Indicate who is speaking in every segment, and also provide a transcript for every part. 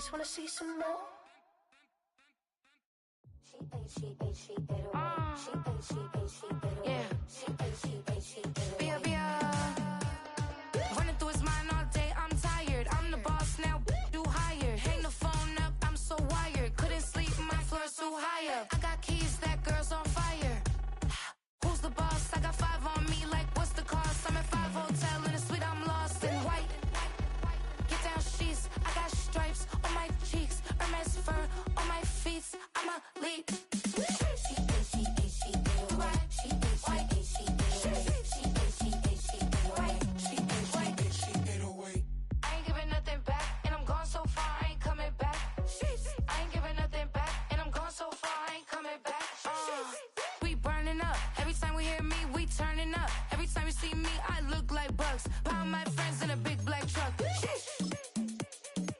Speaker 1: just wanna see some more.
Speaker 2: Running through his mind all day, I'm tired. I'm the boss now, do higher. Hang the phone up, I'm so wired. Couldn't sleep, my floor's too higher. I got keys, that girl's on fire. Who's the boss? I got 5 on me, like what's the cost? I'm at 5 hotel in a suite, I'm lost in white. Get down sheets, I got stripes on my cheeks. Hermes fur on my feet, I'm a lead. Pound my friends in a big black truck.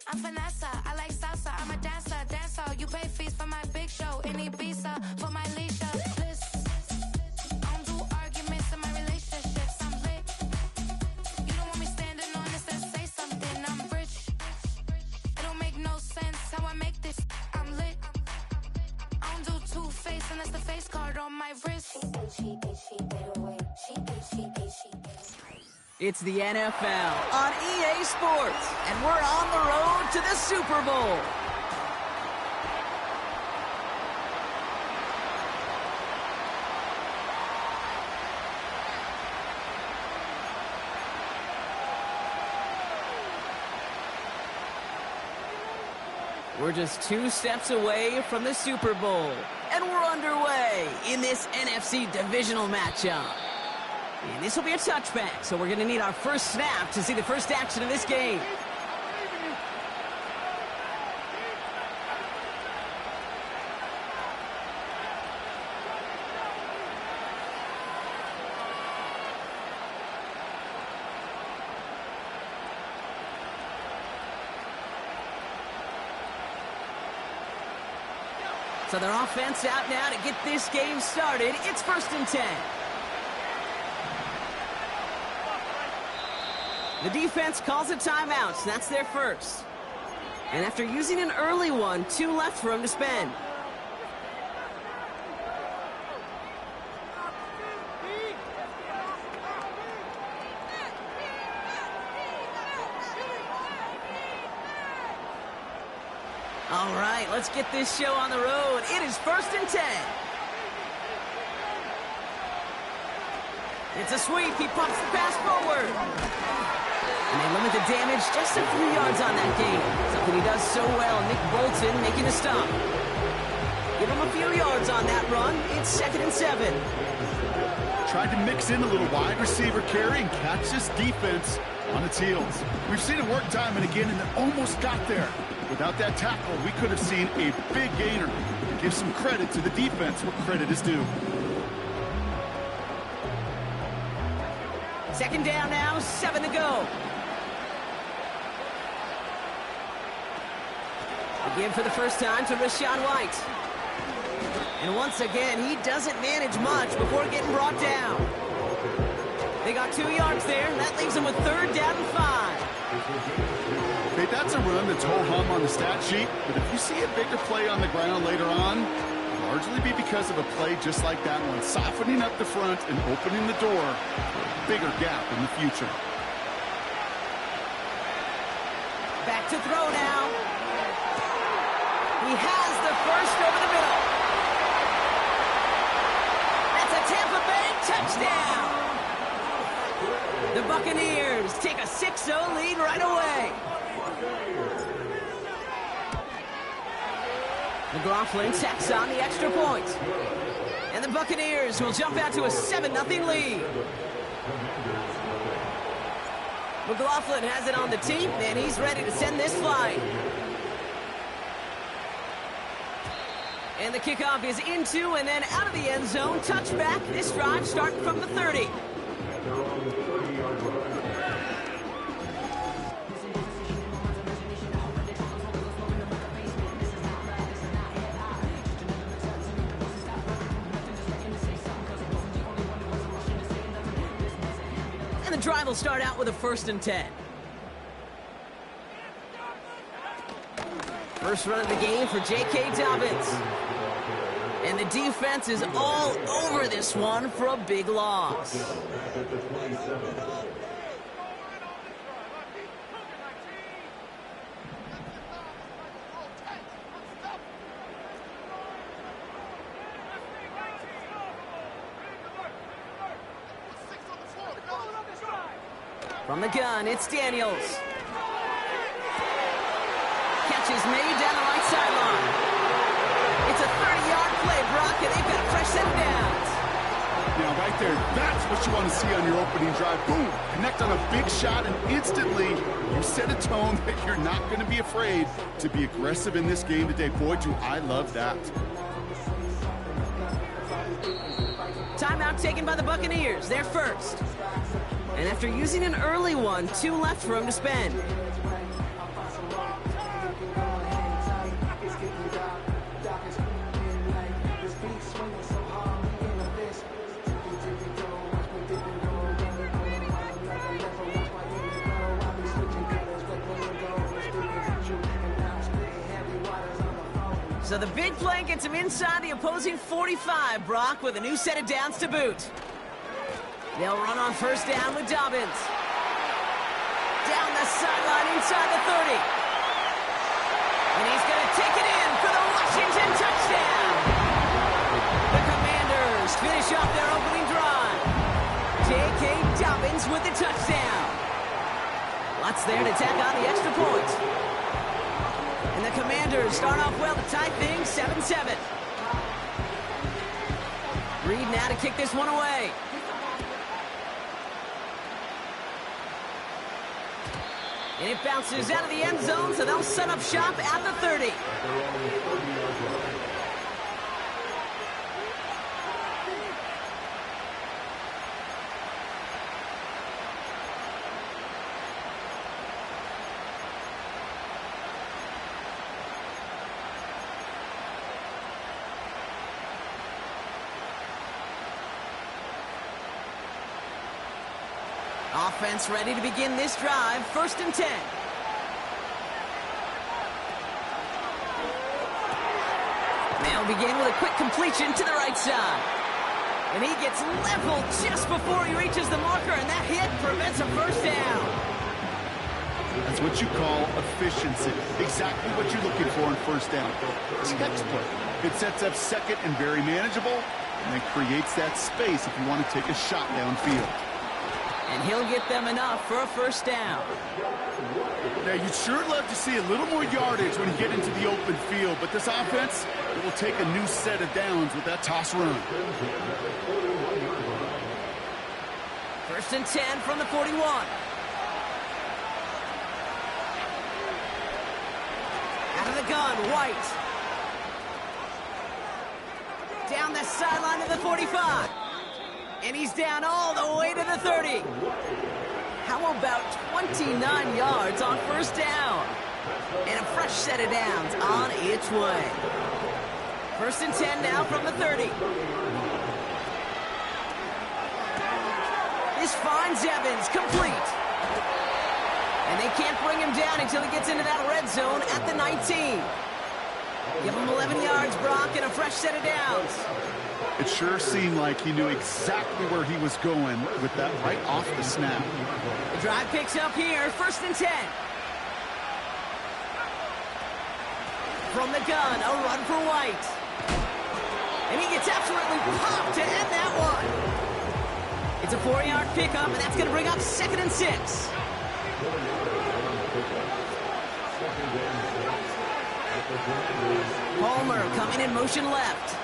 Speaker 2: I'm Vanessa, I like salsa. I'm a dancer, You pay fees for my big show in Ibiza for my leisure. I don't do arguments in my relationships. I'm lit. You don't want me standing on this and say something. I'm rich. It don't make no sense how I make this. I'm lit. I don't do two-face unless the face card on my wrist.
Speaker 3: It's the NFL on EA Sports, and we're on the road to the Super Bowl. We're just 2 steps away from the Super Bowl, and we're underway in this NFC Divisional matchup. And this will be a touchback, so we're going to need our first snap to see the first action of this game. So their offense out now to get this game started. It's 1st and 10. The defense calls a timeout, so that's their first. And after using an early one, 2 left for them to spend. All right, let's get this show on the road. It is 1st and 10. It's a sweep. He pumps the pass forward. And they limit the damage just a few yards on that game. Something he does so well. Nick Bolton making a stop. Give him a few yards on that run. It's 2nd and 7.
Speaker 4: Tried to mix in a little wide receiver carry and catch this defense on its heels. We've seen it work time and again, and they almost got there. Without that tackle, we could have seen a big gainer. Give some credit to the defense where credit is due.
Speaker 3: 2nd down now, 7 to go. Again for the first time to Rashawn White. And once again, he doesn't manage much before getting brought down. They got 2 yards there. That leaves them with 3rd down and 5.
Speaker 4: Okay, that's a run that's ho-hum on the stat sheet, but if you see a bigger play on the ground later on, it'll largely be because of a play just like that one, softening up the front and opening the door for a bigger gap in the future.
Speaker 3: Back to throw now. He has the first over the middle. That's a Tampa Bay touchdown. The Buccaneers take a 6-0 lead right away. McLaughlin tacks on the extra point. And the Buccaneers will jump out to a 7-0 lead. McLaughlin has it on the tee, and he's ready to send this flying. And the kickoff is into and then out of the end zone. Touchback. This drive starting from the 30. And the drive will start out with a 1st and 10. First run of the game for J.K. Dobbins. And the defense is all over this one for a big loss. From the gun, it's Daniels. Catch is made down the right sideline. It's a 30-yard play, Brock, and they've got a fresh set of downs.
Speaker 4: Now, right there, that's what you want to see on your opening drive. Boom! Connect on a big shot, and instantly you set a tone that you're not going to be afraid to be aggressive in this game today. Boy, do I love that.
Speaker 3: Timeout taken by the Buccaneers. They're first. And after using an early one, 2 left for him to spend. So the big play gets him inside the opposing 45, Brock, with a new set of downs to boot. They'll run on first down with Dobbins. Down the sideline inside the 30. And he's going to take it in for the Washington touchdown. The Commanders finish off their opening drive. J.K. Dobbins with the touchdown. Lots there to tack on the extra point. And the Commanders start off well to tie things 7-7. Reed now to kick this one away. And it bounces out of the end zone, so they'll set up shop at the 30. Offense ready to begin this drive. 1st and 10. They'll begin with a quick completion to the right side. And he gets leveled just before he reaches the marker, and that hit prevents a first down.
Speaker 4: That's what you call efficiency. Exactly what you're looking for in first down. Textbook. It sets up second and very manageable, and it creates that space if you want to take a shot downfield.
Speaker 3: And he'll get them enough for a first down.
Speaker 4: Now, you'd sure love to see a little more yardage when you get into the open field, but this offense, it will take a new set of downs with that toss run.
Speaker 3: 1st and 10 from the 41. Out of the gun, White. Down the sideline to the 45. And he's down all the way to the 30. How about 29 yards on first down? And a fresh set of downs on its way. 1st and 10 now from the 30. This finds Evans complete. And they can't bring him down until he gets into that red zone at the 19. Give him 11 yards, Brock, and a fresh set of downs.
Speaker 4: It sure seemed like he knew exactly where he was going with that right off the snap.
Speaker 3: The drive picks up here, 1st and 10. From the gun, a run for White. And he gets absolutely popped to end that one. It's a 4-yard pickup, and that's going to bring up 2nd and 6. Palmer coming in motion left.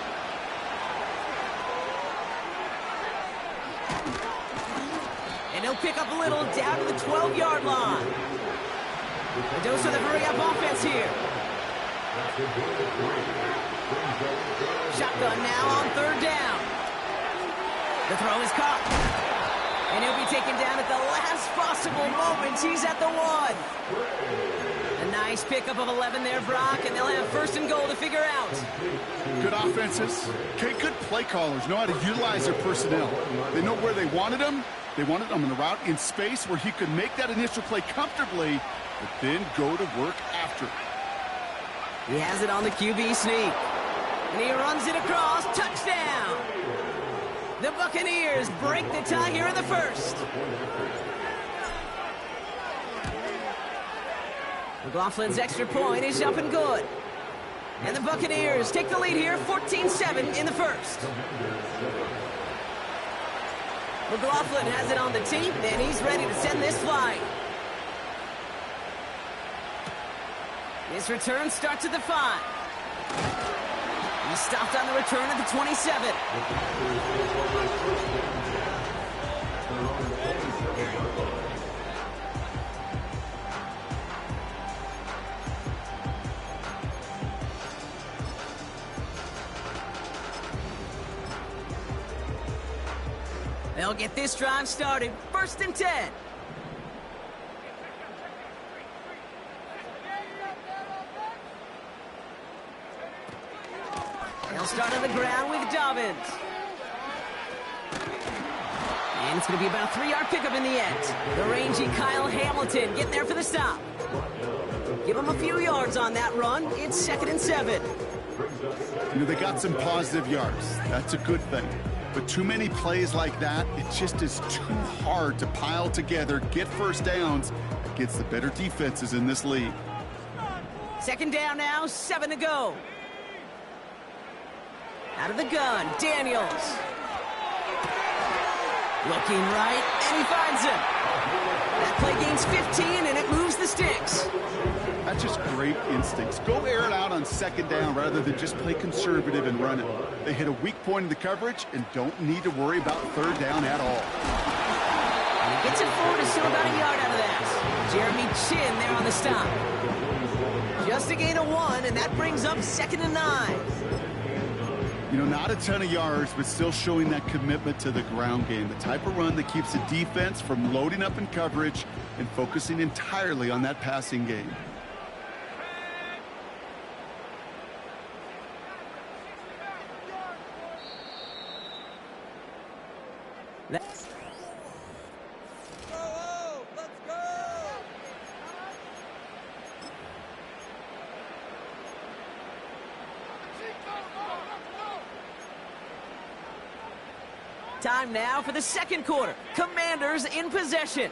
Speaker 3: And he'll pick up a little down to the 12-yard line. A dose of the hurry-up offense here. Shotgun now on 3rd down. The throw is caught. And he'll be taken down at the last possible moment. He's at the 1. A nice pickup of 11 there, Brock, and they'll have 1st and goal to figure out.
Speaker 4: Good offenses. Okay, good play callers know how to utilize their personnel. They know where they wanted them. They wanted him in a route in space where he could make that initial play comfortably, but then go to work after.
Speaker 3: He has it on the QB sneak. And he runs it across. Touchdown! The Buccaneers break the tie here in the first. McLaughlin's extra point is up and good. And the Buccaneers take the lead here, 14-7 in the first. McLaughlin has it on the tee, and he's ready to send this flying. His return starts at the 5. He stopped on the return at the 27. They'll get this drive started. 1st and 10. They'll start on the ground with Dobbins. And it's going to be about a 3-yard pickup in the end. The rangy Kyle Hamilton getting there for the stop. Give him a few yards on that run. It's 2nd and 7.
Speaker 4: You know, they got some positive yards. That's a good thing. But too many plays like that, it just is too hard to pile together, get first downs against the better defenses in this league.
Speaker 3: 2nd down now, 7 to go. Out of the gun, Daniels. Looking right, and he finds him. That play gains 15, and it moves the sticks.
Speaker 4: That's just great instincts. Go air it out on 2nd down rather than just play conservative and run it. They hit a weak point in the coverage and don't need to worry about 3rd down at all.
Speaker 3: And he gets it forward to still about a yard out of that. Jeremy Chin there on the stop. Just a gain of 1, and that brings up 2nd and 9.
Speaker 4: You know, not a ton of yards, but still showing that commitment to the ground game. The type of run that keeps the defense from loading up in coverage and focusing entirely on that passing game.
Speaker 3: Let's go! Time now for the 2nd quarter. Commanders in possession.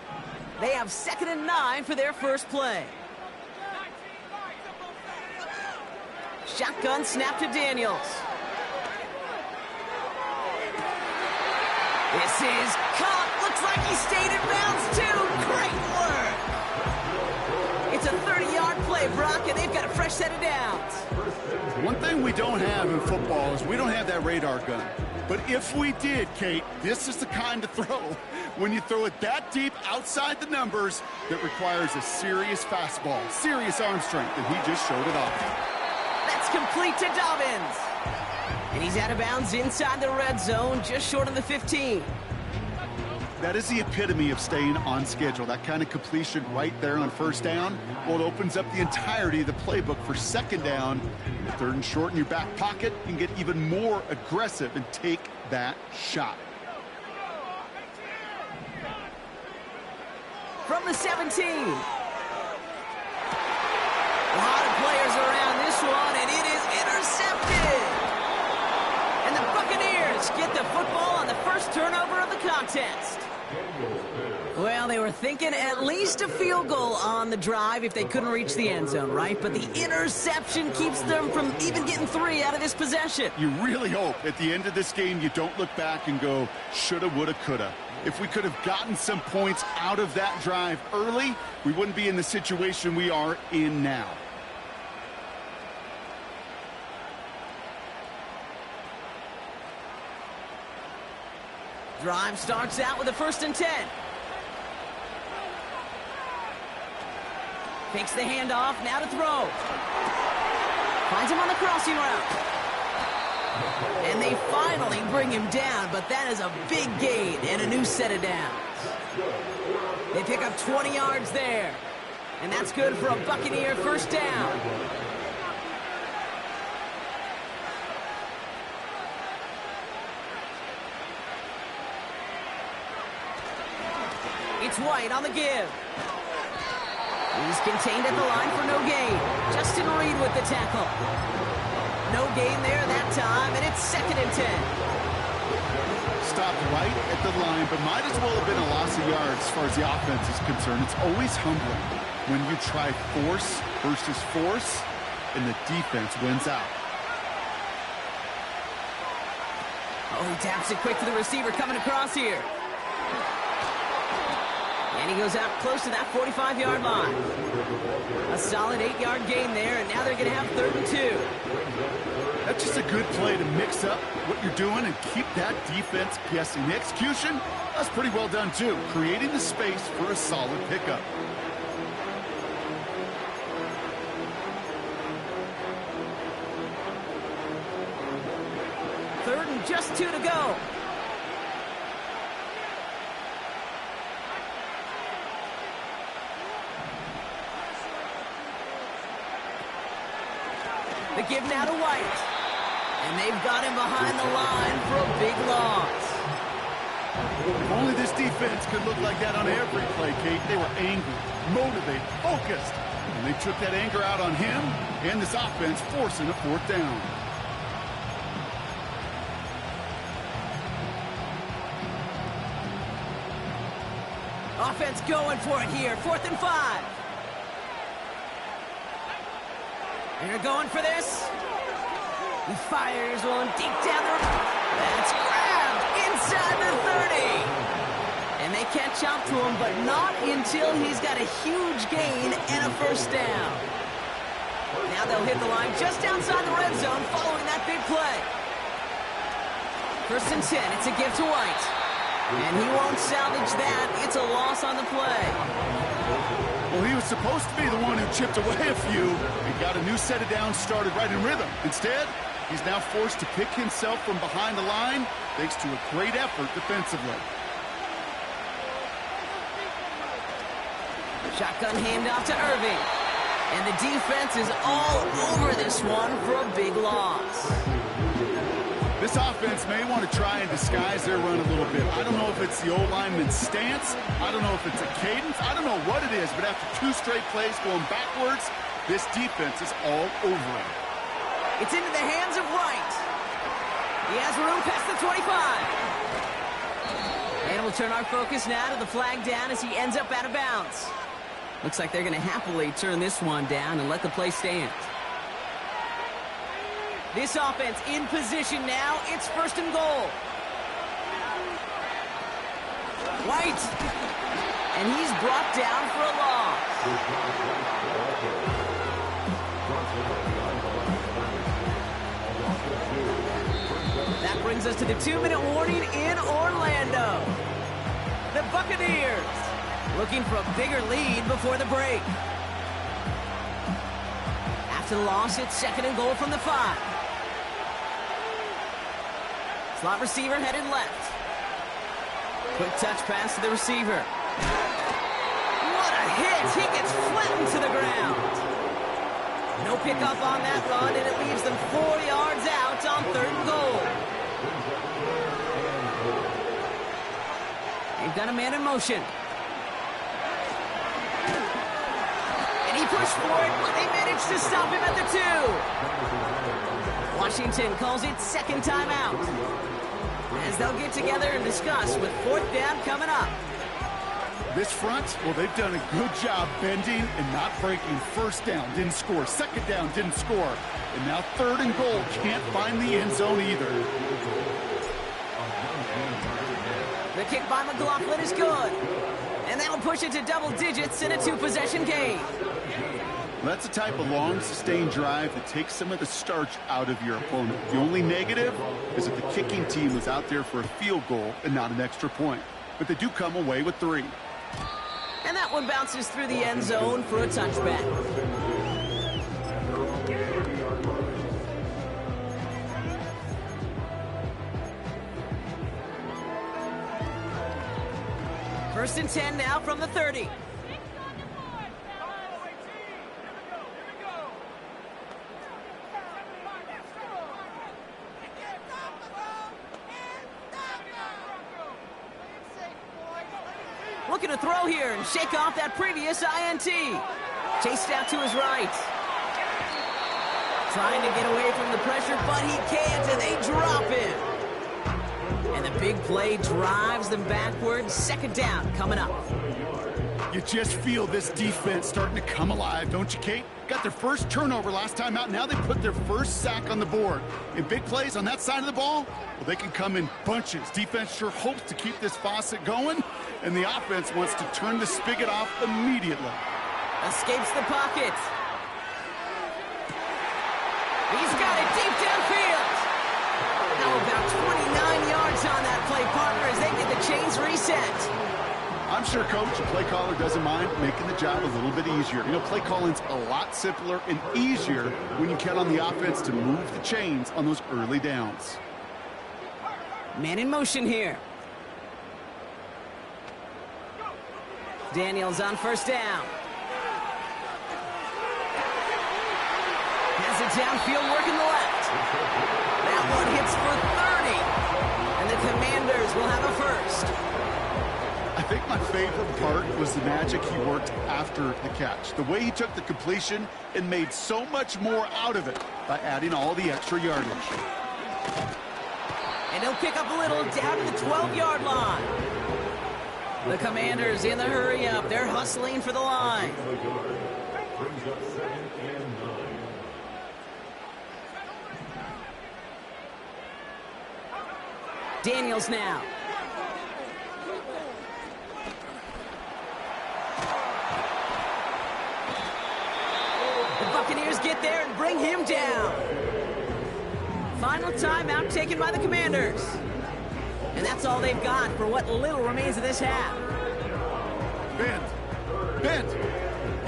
Speaker 3: They have 2nd and 9 for their first play. Shotgun snap to Daniels. This is caught. Looks like he stayed in bounds too. Great work. It's a 30-yard play, Brock, and they've got a fresh set of downs.
Speaker 4: One thing we don't have in football is we don't have that radar gun. But if we did, Kate, this is the kind of throw. When you throw it that deep outside the numbers, that requires a serious fastball, serious arm strength, and he just showed it off.
Speaker 3: That's complete to Dobbins. And he's out of bounds inside the red zone, just short of the 15.
Speaker 4: That is the epitome of staying on schedule. That kind of completion right there on 1st down. Well, it opens up the entirety of the playbook for 2nd down. 3rd and short in your back pocket, you can get even more aggressive and take that shot.
Speaker 3: From the 17. A lot of players around this one, and it is intercepted. And the Buccaneers get the football on the first turnover of the contest. Well, they were thinking at least a field goal on the drive if they couldn't reach the end zone, right? But the interception keeps them from even getting 3 out of this possession.
Speaker 4: You really hope at the end of this game you don't look back and go, shoulda, woulda, coulda. If we could have gotten some points out of that drive early, we wouldn't be in the situation we are in now.
Speaker 3: Drive starts out with a 1st and 10. Takes the handoff, now to throw. Finds him on the crossing route. And they finally bring him down, but that is a big gain and a new set of downs. They pick up 20 yards there. And that's good for a Buccaneer 1st down. It's White on the give. He's contained at the line for no gain. Justin Reed with the tackle. No gain there that time, and it's 2nd and 10.
Speaker 4: Stopped right at the line, but might as well have been a loss of yards as far as the offense is concerned. It's always humbling when you try force versus force, and the defense wins out.
Speaker 3: Oh, he taps it quick to the receiver coming across here. And he goes out close to that 45-yard line. A solid 8-yard gain there, and now they're going to have 3rd and 2.
Speaker 4: That's just a good play to mix up what you're doing and keep that defense guessing. The execution, that's pretty well done too, creating the space for a solid pickup.
Speaker 3: Third and just 2 to go. The give now to White. And they've got him behind the line for a big loss.
Speaker 4: If only this defense could look like that on every play, Kate. They were angry, motivated, focused. And they took that anger out on him and this offense, forcing a 4th down.
Speaker 3: Offense going for it here. 4th and 5. They're going for this. He fires one deep down the road. That's grabbed inside the 30. And they catch up to him, but not until he's got a huge gain and a 1st down. Now they'll hit the line just outside the red zone following that big play. 1st and 10. It's a give to White. And he won't salvage that. It's a loss on the play.
Speaker 4: Well, he was supposed to be the one who chipped away a few and got a new set of downs started right in rhythm. Instead, he's now forced to pick himself from behind the line thanks to a great effort defensively.
Speaker 3: Shotgun handoff to Irving. And the defense is all over this one for a big loss.
Speaker 4: This offense may want to try and disguise their run a little bit. I don't know if it's the old lineman's stance. I don't know if it's a cadence. I don't know what it is, but after 2 straight plays going backwards, this defense is all over it.
Speaker 3: It's into the hands of White. He has room past the 25. And we'll turn our focus now to the flag down as he ends up out of bounds. Looks like they're going to happily turn this one down and let the play stand. This offense in position now. It's 1st and goal. White. And he's brought down for a loss. That brings us to the 2-minute warning in Orlando. The Buccaneers looking for a bigger lead before the break. After the loss, it's 2nd and goal from the 5. Slot receiver headed left. Quick touch pass to the receiver. What a hit! He gets flattened to the ground. No pickup on that run, and it leaves them 4 yards out on 3rd and goal. They've got a man in motion. And he pushed for it, but they managed to stop him at the 2. Washington calls it 2nd timeout. As they'll get together and discuss with 4th down coming up.
Speaker 4: This front, well, they've done a good job bending and not breaking. 1st down, didn't score. 2nd down, didn't score. And now 3rd and goal, can't find the end zone either.
Speaker 3: The kick by McLaughlin is good. And that'll push it to double digits in a 2-possession game.
Speaker 4: That's the type of long, sustained drive that takes some of the starch out of your opponent. The only negative is that the kicking team was out there for a field goal and not an extra point. But they do come away with 3.
Speaker 3: And that one bounces through the end zone for a touchback. First and 10 now from the 30. Looking to throw here and shake off that previous INT. Chased out to his right. Trying to get away from the pressure, but he can't, and they drop him. And the big play drives them backwards. Second down coming up.
Speaker 4: You just feel this defense starting to come alive, don't you, Kate? Got their first turnover last time out. Now they put their first sack on the board. In big plays on that side of the ball, well, they can come in bunches. Defense sure hopes to keep this faucet going, and the offense wants to turn the spigot off immediately.
Speaker 3: Escapes the pocket. He's got it deep downfield. Now about 29 yards on that play, partner, as they get the chains reset.
Speaker 4: I'm sure, Coach, the play caller doesn't mind making the job a little bit easier. You know, play calling's a lot simpler and easier when you count on the offense to move the chains on those early downs.
Speaker 3: Man in motion here. Daniels on first down. Has it downfield, working the left. That one hits for 30. And the Commanders will have a first.
Speaker 4: I think my favorite part was the magic he worked after the catch. The way he took the completion and made so much more out of it by adding all the extra yardage.
Speaker 3: And he'll pick up a little down to the 12-yard line. The Commanders in the hurry up. They're hustling for the line. Daniels now. The Buccaneers get there and bring him down. Final timeout taken by the Commanders. And that's all they've got for what little remains of this half.
Speaker 4: Bend.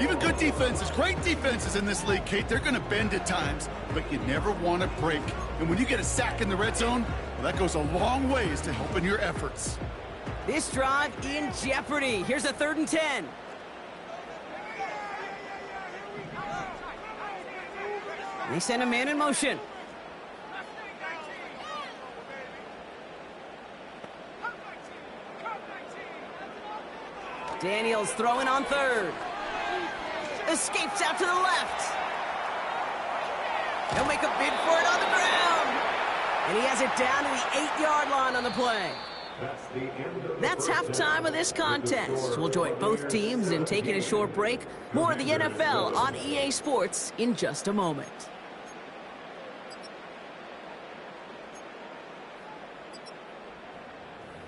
Speaker 4: Even good defenses, great defenses in this league, Kate, they're going to bend at times, but you never want to break. And when you get a sack in the red zone, well, that goes a long ways to helping your efforts.
Speaker 3: This drive in jeopardy. Here's a 3rd and 10. They send a man in motion. Daniels throwing on 3rd. Escapes out to the left. He'll make a bid for it on the ground. And he has it down to the 8-yard line on the play. That's halftime of this contest. We'll join both teams in taking a short break. More of the NFL on EA Sports in just a moment.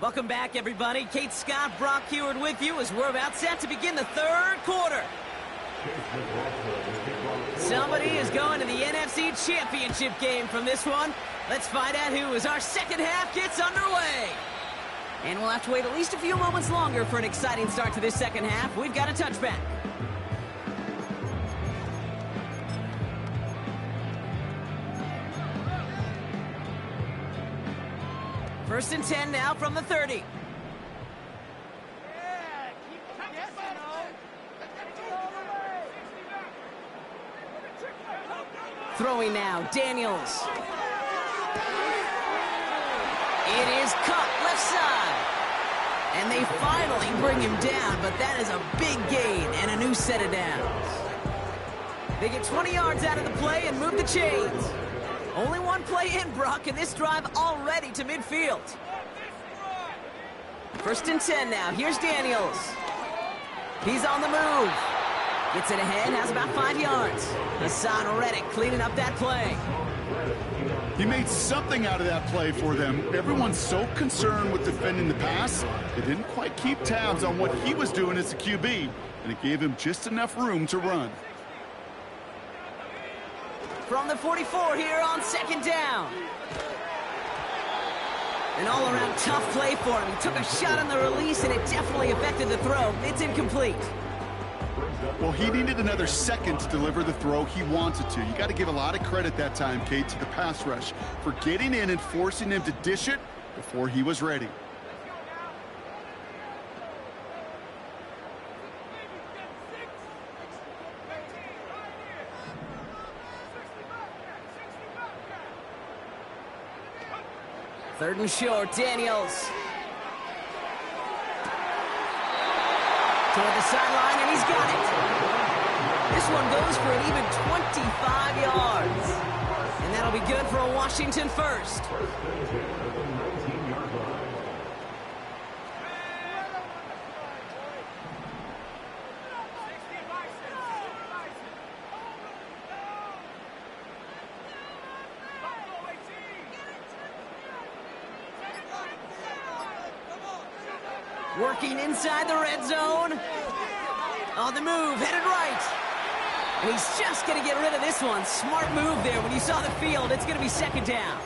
Speaker 3: Welcome back, everybody. Kate Scott, Brock Heward with you as we're about set to begin the 3rd quarter. Somebody is going to the NFC Championship game from this one. Let's find out who as our second half gets underway. And we'll have to wait at least a few moments longer for an exciting start to this second half. We've got a touchback. First and 10 now from the 30. Throwing now, Daniels. It is caught left side. And they finally bring him down, but that is a big gain and a new set of downs. They get 20 yards out of the play and move the chains. Only one play in, Brock, and this drive already to midfield. First and 10 now. Here's Daniels. He's on the move. Gets it ahead, has about 5 yards. Hassan Reddick cleaning up that play.
Speaker 4: He made something out of that play for them. Everyone's so concerned with defending the pass, they didn't quite keep tabs on what he was doing as a QB, and it gave him just enough room to run.
Speaker 3: From the 44 here on second down. An all-around tough play for him. He took a shot on the release, and it definitely affected the throw. It's incomplete.
Speaker 4: Well, he needed another second to deliver the throw he wanted to. You got to give a lot of credit that time, Kate, to the pass rush for getting in and forcing him to dish it before he was ready.
Speaker 3: Third and short, Daniels. Toward the sideline, and he's got it. This one goes for an even 25 yards. And that'll be good for a Washington first. Working inside the red zone. On the move, headed right. And he's just going to get rid of this one. Smart move there. When you saw the field, it's going to be second down.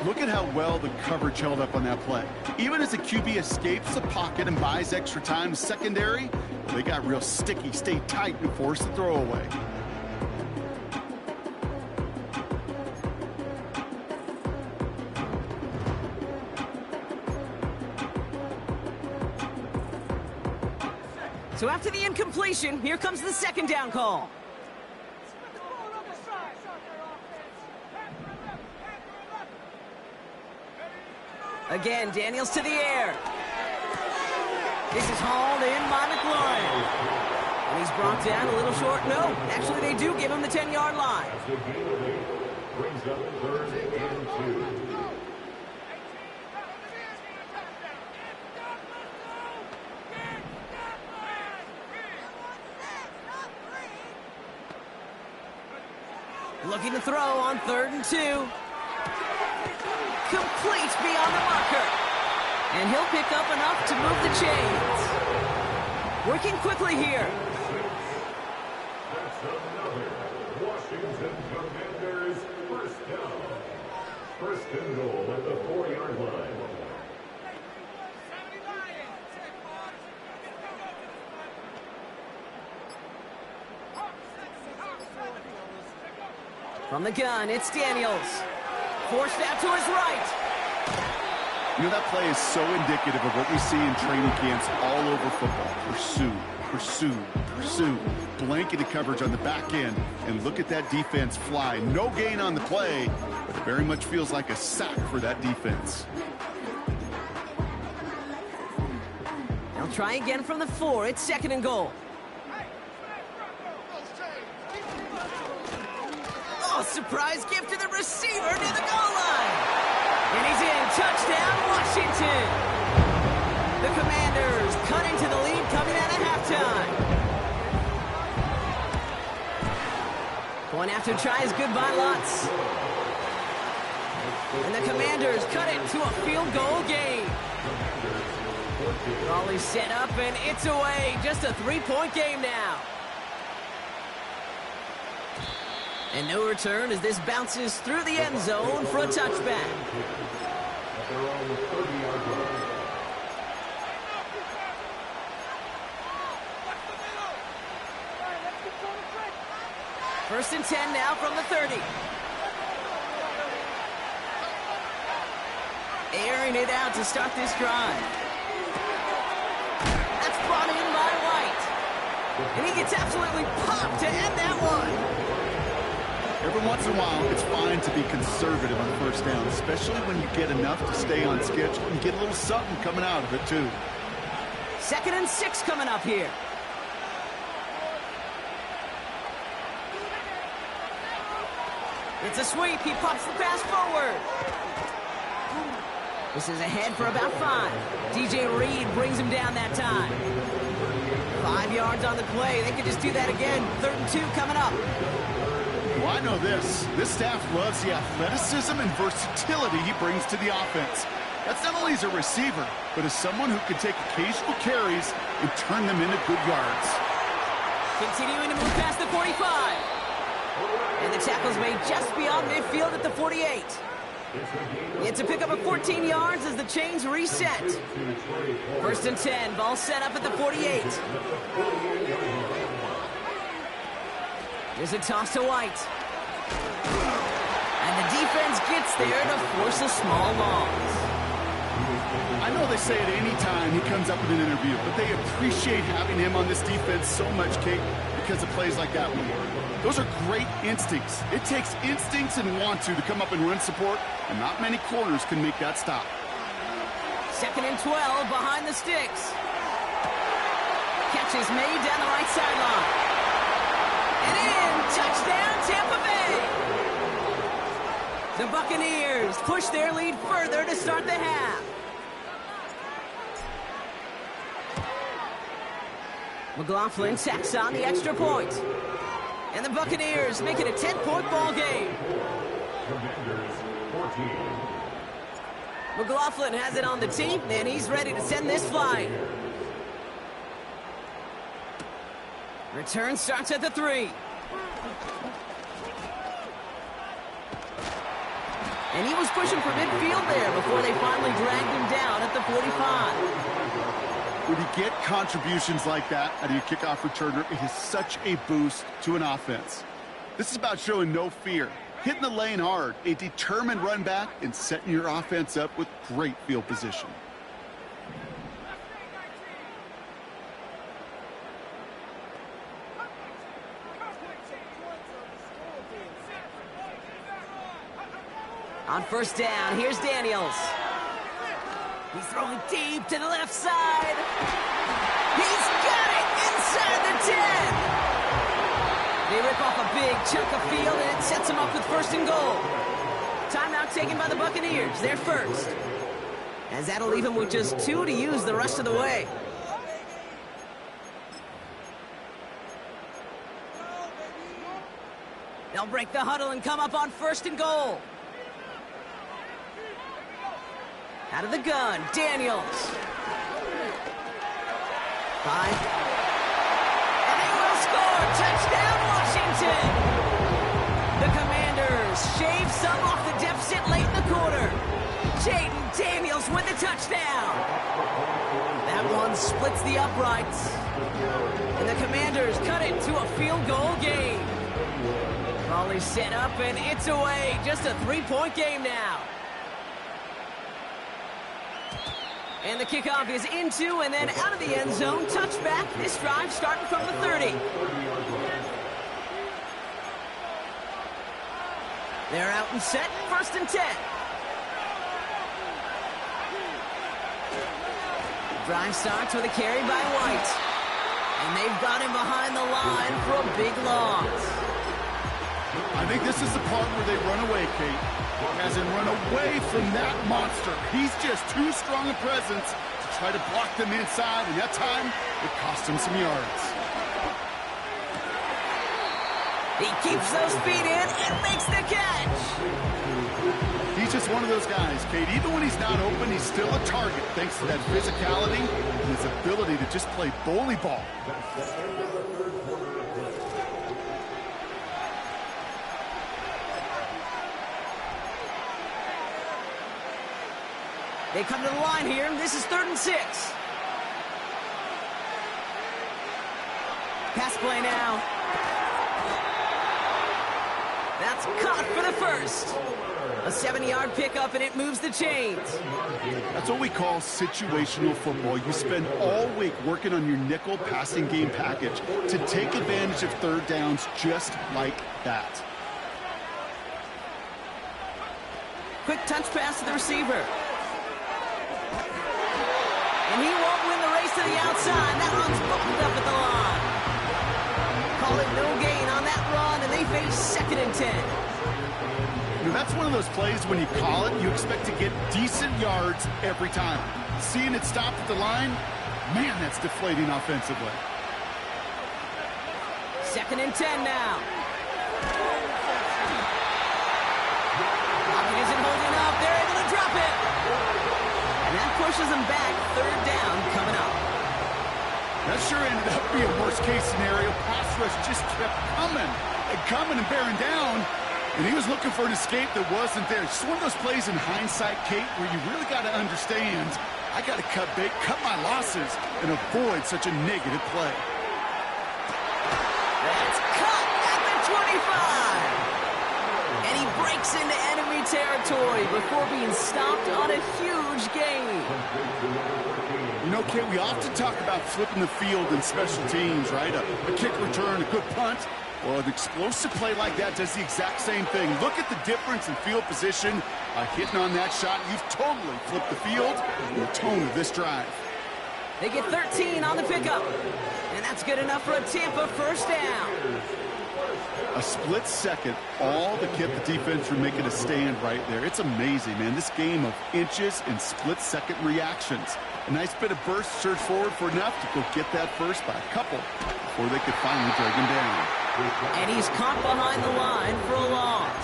Speaker 4: Look at how well the coverage held up on that play. Even as the QB escapes the pocket and buys extra time secondary, they got real sticky, stayed tight, and forced the throwaway.
Speaker 3: So after the incompletion, here comes the second down call. Again, Daniels to the air. This is hauled in by McLaurin. And he's brought down a little short. No, actually they do give him the 10-yard line.
Speaker 1: Brings up 3rd and 2.
Speaker 3: Looking to throw on 3rd and 2. Complete beyond the marker. And he'll pick up enough to move the chains. Working quickly here.
Speaker 1: That's another Washington Commanders first down. First and goal at the 4-yard line.
Speaker 3: From the gun, it's Daniels. Forced out to his right.
Speaker 4: You know, that play is so indicative of what we see in training camps all over football. Pursue, pursue, pursue. Blanketed coverage on the back end. And look at that defense fly. No gain on the play, but it very much feels like a sack for that defense.
Speaker 3: They'll try again from the 4. It's 2nd and goal. Oh, surprise gift to the receiver near the goal line. And he's in. Touchdown, Washington. The Commanders cut into the lead coming out of halftime. Going after tries goodbye lots. And the Commanders cut it to a field goal game. Raleigh set up and it's away. Just a 3-point game now. And no return as this bounces through the end zone for a touchback. First and 10 now from the 30. Airing it out to start this drive. That's brought in by White. And he gets absolutely popped to end that one.
Speaker 4: Every once in a while, it's fine to be conservative on first down, especially when you get enough to stay on schedule and get a little something coming out of it, too.
Speaker 3: 2nd and 6 coming up here. It's a sweep. He pops the pass forward. This is ahead for about 5. DJ Reed brings him down that time. 5 yards on the play. They could just do that again. 3rd and 2 coming up.
Speaker 4: Well, I know this. This staff loves the athleticism and versatility he brings to the offense. That's not only as a receiver, but as someone who can take occasional carries and turn them into good yards.
Speaker 3: Continuing to move past the 45. And the tackle's made just beyond midfield at the 48. It's a pickup of 14 yards as the chains reset. 1st and 10, ball set up at the 48. There's a toss to White. And the defense gets there to force a small loss.
Speaker 4: I know they say it any time he comes up with an interview, but they appreciate having him on this defense so much, Kate, because of plays like that one. Those are great instincts. It takes instincts and want to come up and run support, and not many corners can make that stop.
Speaker 3: 2nd and 12 behind the sticks. Catch is made down the right sideline. And in! Touchdown, Tampa Bay! The Buccaneers push their lead further to start the half. McLaughlin tacks on the extra point. And the Buccaneers make it a 10-point ball game.
Speaker 1: Commanders 14.
Speaker 3: McLaughlin has it on the tee, and he's ready to send this flying. Return starts at the 3. And he was pushing for midfield there before they finally dragged him down at the 45.
Speaker 4: When you get contributions like that out of your kickoff returner, it is such a boost to an offense. This is about showing no fear, hitting the lane hard, a determined run back, and setting your offense up with great field position.
Speaker 3: On first down, here's Daniels. He's throwing deep to the left side. He's got it inside the 10. They rip off a big chunk of field, and it sets them up with first and goal. Timeout taken by the Buccaneers. They're first. As that'll leave them with just 2 to use the rest of the way. They'll break the huddle and come up on first and goal. Out of the gun, Daniels. 5. And they will score! Touchdown, Washington! The Commanders shave some off the deficit late in the quarter. Jaden Daniels with the touchdown. That one splits the uprights. And the Commanders cut it to a field goal game. Ball is set up and it's away. Just a 3-point game now. And the kickoff is into and then out of the end zone. Touchback. This drive starting from the 30. They're out and set. First and 10. Drive starts with a carry by White. And they've got him behind the line for a big loss.
Speaker 4: I think this is the part where they run away, Kate. As in run away from that monster. He's just too strong a presence to try to block them inside, and that time, it cost him some yards.
Speaker 3: He keeps those feet in and makes the catch.
Speaker 4: He's just one of those guys, Kate. Even when he's not open, he's still a target thanks to that physicality and his ability to just play bully ball.
Speaker 3: They come to the line here. This is 3rd and 6. Pass play now. That's caught for the first. A 70-yard pickup, and it moves the chains.
Speaker 4: That's what we call situational football. You spend all week working on your nickel passing game package to take advantage of third downs just like that.
Speaker 3: Quick touch pass to the receiver. And he won't win the race to the outside. That run's bumped up at the line. Call it no gain on that run, and they face 2nd and 10.
Speaker 4: You know, that's one of those plays when you call it, you expect to get decent yards every time. Seeing it stop at the line, man, that's deflating offensively.
Speaker 3: 2nd and 10 now. Pocket isn't holding up. They're able to drop it. And that pushes them back. 3rd down coming up.
Speaker 4: That sure ended up being a worst-case scenario. Pass rush just kept coming and bearing down. And he was looking for an escape that wasn't there. It's just one of those plays in hindsight, Kate, where you really got to understand, I got to cut bait, cut my losses, and avoid such a negative play.
Speaker 3: That's cut at the 25. And he breaks into enemy territory before being stopped on a huge gain.
Speaker 4: You know, Kate, we often talk about flipping the field in special teams, right? A kick return, a good punt. Well, an explosive play like that does the exact same thing. Look at the difference in field position. Hitting on that shot, you've totally flipped the field and the tone of this drive.
Speaker 3: They get 13 on the pickup. And that's good enough for a Tampa first down.
Speaker 4: A split second, all that kept the defense from making a stand right there. It's amazing, man. This game of inches and split-second reactions. A nice bit of burst, surge forward for enough to go get that first by a couple before they could finally drag him down.
Speaker 3: And he's caught behind the line for a loss.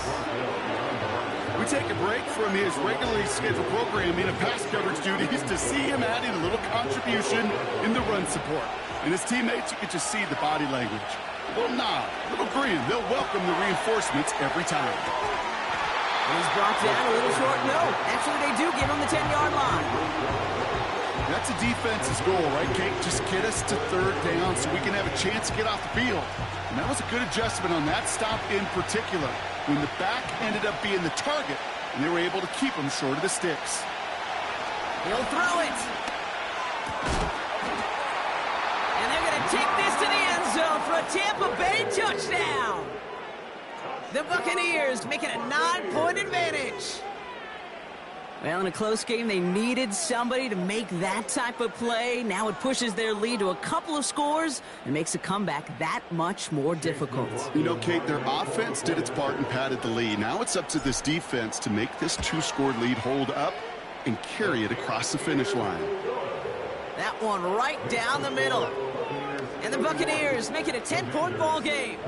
Speaker 4: We take a break from his regularly scheduled programming and pass coverage duties to see him adding a little contribution in the run support. And his teammates, you can just see the body language. A little nod, a little grin. They'll welcome the reinforcements every time.
Speaker 3: And he's brought down a little short. No, actually they do give him the 10-yard line.
Speaker 4: That's a defense's goal, right, Kate? Just get us to third down so we can have a chance to get off the field. And that was a good adjustment on that stop in particular, when the back ended up being the target, and they were able to keep him short of the sticks.
Speaker 3: He'll throw it. And they're going to take this to the end zone for a Tampa Bay touchdown. The Buccaneers making a 9-point advantage. Well, in a close game, they needed somebody to make that type of play. Now it pushes their lead to a couple of scores and makes a comeback that much more difficult.
Speaker 4: You know, Kate, their offense did its part and padded the lead. Now it's up to this defense to make this 2-score lead hold up and carry it across the finish line.
Speaker 3: That one right down the middle. And the Buccaneers make it a 10-point ball game.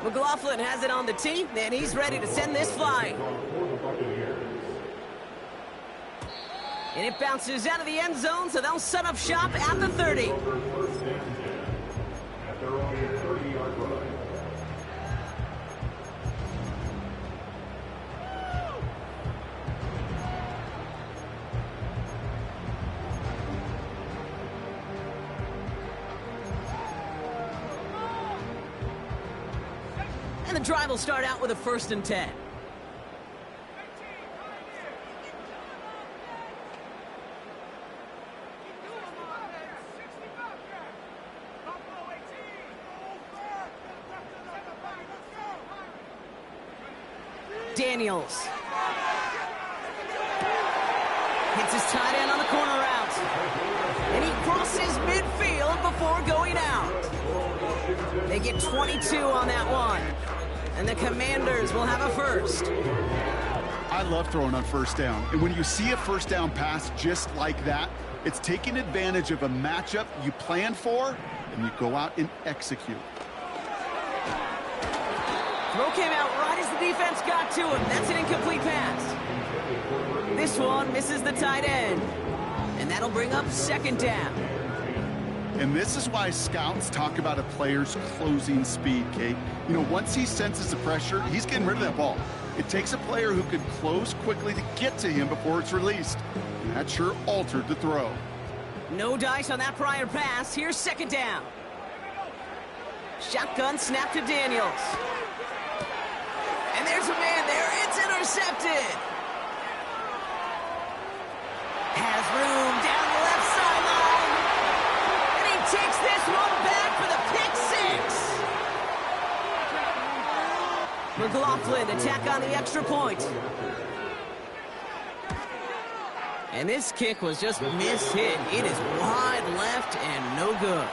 Speaker 3: McLaughlin has it on the tee, and he's ready to send this flying. And it bounces out of the end zone, so they'll set up shop at the 30.
Speaker 1: At their own 30-yard line.
Speaker 3: And the drive will start out with a 1st and 10. Daniels. Hits his tight end on the corner route. And he crosses midfield before going out. They get 22 on that one. And the Commanders will have a first.
Speaker 4: I love throwing on first down. And when you see a first down pass just like that, it's taking advantage of a matchup you plan for, and you go out and execute.
Speaker 3: Throw came out right as the defense got to him. That's an incomplete pass. This one misses the tight end. And that'll bring up 2nd down.
Speaker 4: And this is why scouts talk about a player's closing speed, Kate. You know, once he senses the pressure, he's getting rid of that ball. It takes a player who can close quickly to get to him before it's released. And that sure altered the throw.
Speaker 3: No dice on that prior pass. Here's 2nd down. Shotgun snap to Daniels. And there's a man there. It's intercepted. Has room down the left sideline. And he takes this one back for the pick 6. McLaughlin attack on the extra point. And this kick was just mishit. It is wide left and no good.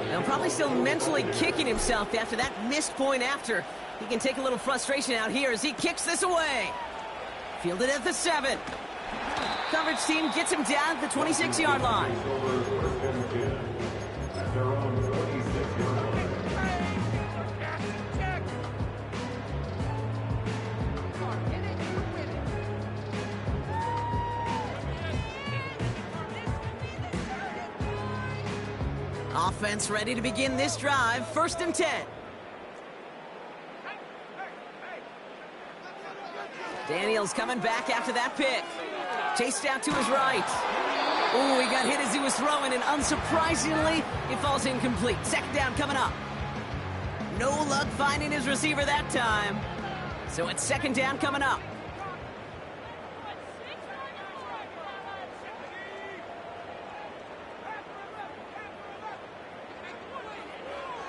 Speaker 3: Now probably still mentally kicking himself after that missed point after. He can take a little frustration out here as he kicks this away. Fielded at the 7. Coverage team gets him down at the 26-yard line.
Speaker 1: At their own 26-yard line.
Speaker 3: Offense ready to begin this drive. 1st and 10. Daniels coming back after that pick. Chased out to his right. Ooh, he got hit as he was throwing, and unsurprisingly, it falls incomplete. 2nd down coming up. No luck finding his receiver that time. So it's 2nd down coming up.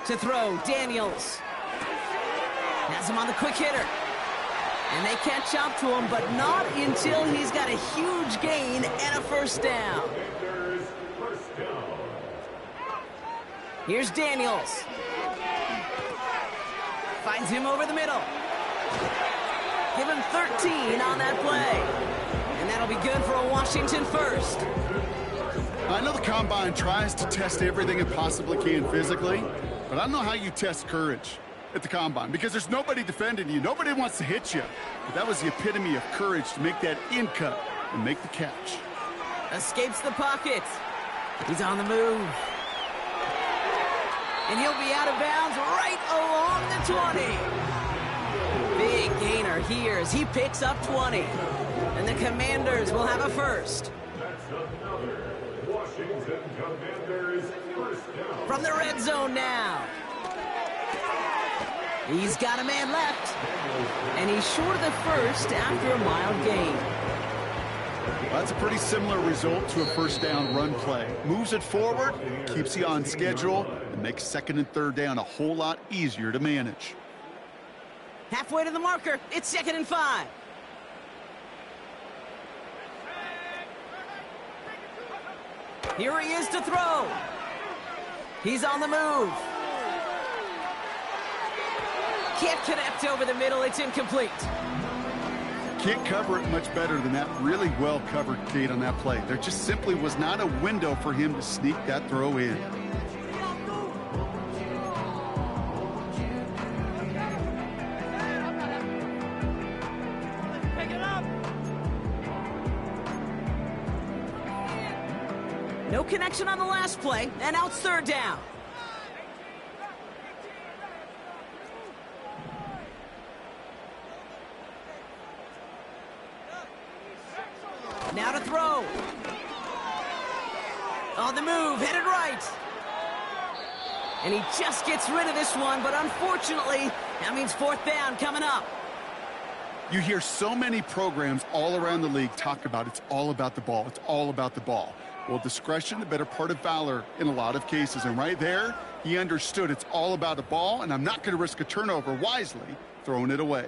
Speaker 3: To throw, Daniels. Has him on the quick hitter. And they catch up to him, but not until he's got a huge gain and a first down.
Speaker 1: Commanders, first down.
Speaker 3: Here's Daniels. Finds him over the middle. Give him 13 on that play. And that'll be good for a Washington first.
Speaker 4: I know the Combine tries to test everything it possibly can physically, but I don't know how you test courage at the Combine, because there's nobody defending you. Nobody wants to hit you. But that was the epitome of courage to make that in cut and make the catch.
Speaker 3: Escapes the pocket. He's on the move. And he'll be out of bounds right along the 20. Big gainer here as he picks up 20. And the Commanders will have a first.
Speaker 1: That's another Washington Commanders first down.
Speaker 3: From the red zone now. He's got a man left. And he's short of the first after a mild gain.
Speaker 4: Well, that's a pretty similar result to a first down run play. Moves it forward, keeps you on schedule, and makes second and third down a whole lot easier to manage.
Speaker 3: Halfway to the marker. It's second and 5. Here he is to throw. He's on the move. Can't connect over the middle. It's incomplete.
Speaker 4: Can't cover it much better than that really well covered Kate on that play. There just simply was not a window for him to sneak that throw in.
Speaker 3: No connection on the last play, and now it's third down. Now to throw. On the move, headed right. And he just gets rid of this one, but unfortunately, that means fourth down coming up.
Speaker 4: You hear so many programs all around the league talk about it's all about the ball. It's all about the ball. Well, discretion, the better part of valor in a lot of cases. And right there, he understood it's all about the ball, and I'm not going to risk a turnover, wisely throwing it away.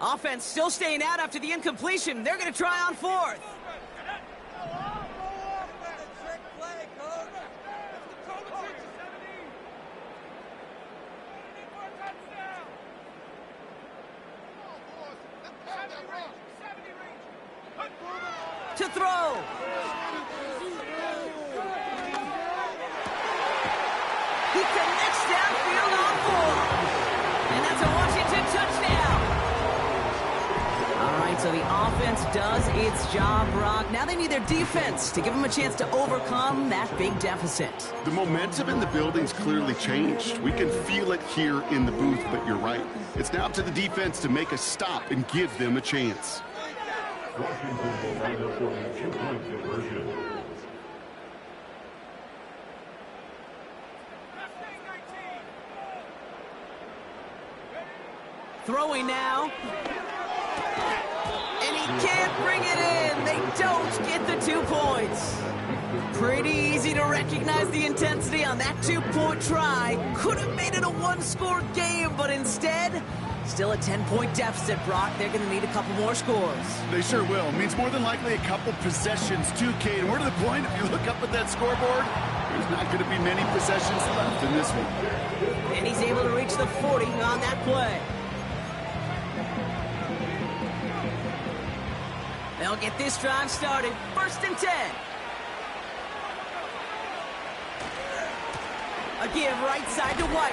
Speaker 3: Offense still staying out after the incompletion. They're going to try on fourth. To throw. He connects downfield on 4. And that's a Washington touchdown. All right, so the offense does its job, Brock. Now they need their defense to give them a chance to overcome that big deficit.
Speaker 4: The momentum in the building's clearly changed. We can feel it here in the booth, but you're right. It's now up to the defense to make a stop and give them a chance.
Speaker 1: Washington will line up for a 2-point conversion.
Speaker 3: Throwing now. And he can't bring it in. They don't get the 2 points. Pretty easy to recognize the intensity on that 2-point try. Could have made it a 1-score game, but instead, still a 10-point deficit, Brock. They're going to need a couple more scores.
Speaker 4: They sure will. Means more than likely a couple possessions too, Kate. And we're to the point, if you look up at that scoreboard, there's not going to be many possessions left in this one.
Speaker 3: And he's able to reach the 40 on that play. They'll get this drive started. First and 10. A give right side to White.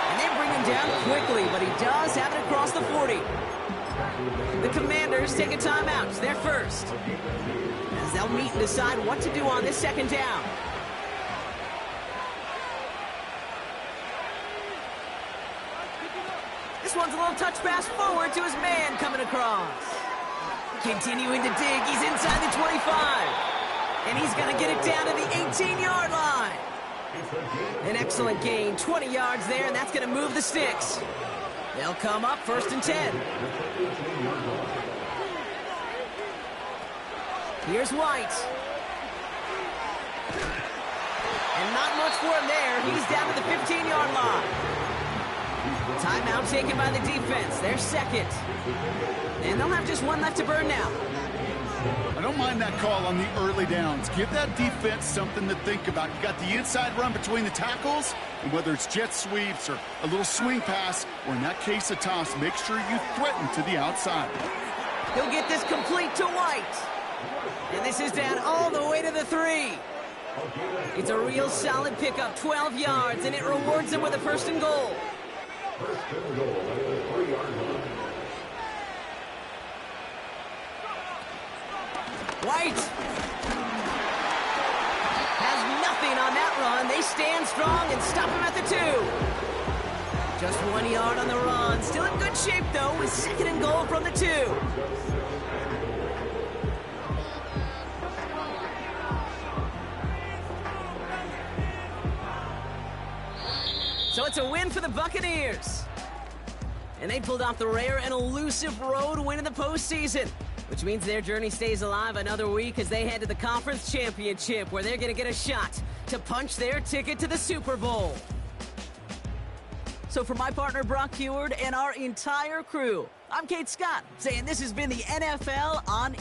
Speaker 3: And they bring him down quickly, but he does have it across the 40. The Commanders take a timeout. It's their first. As they'll meet and decide what to do on this second down. This one's a little touch pass forward to his man coming across. Continuing to dig. He's inside the 25. And he's going to get it down to the 18-yard line. An excellent gain, 20 yards there, and that's going to move the sticks. They'll come up first and 10. Here's White. And not much for him there. He's down to the 15-yard line. Timeout taken by the defense. They're second. And they'll have just one left to burn now.
Speaker 4: I don't mind that call on the early downs. Give that defense something to think about. You got the inside run between the tackles, and whether it's jet sweeps or a little swing pass, or in that case a toss, make sure you threaten to the outside.
Speaker 3: He'll get this complete to White. And this is down all the way to the 3. It's a real solid pickup, 12 yards, and it rewards him with a first and goal.
Speaker 1: First and goal at the 3-yard line.
Speaker 3: White has nothing on that run. They stand strong and stop him at the 2. Just 1 yard on the run. Still in good shape, though, with second and goal from the 2. So it's a win for the Buccaneers. And they pulled off the rare and elusive road win in the postseason, which means their journey stays alive another week as they head to the Conference Championship, where they're going to get a shot to punch their ticket to the Super Bowl. So for my partner Brock Heward and our entire crew, I'm Kate Scott, saying this has been the NFL on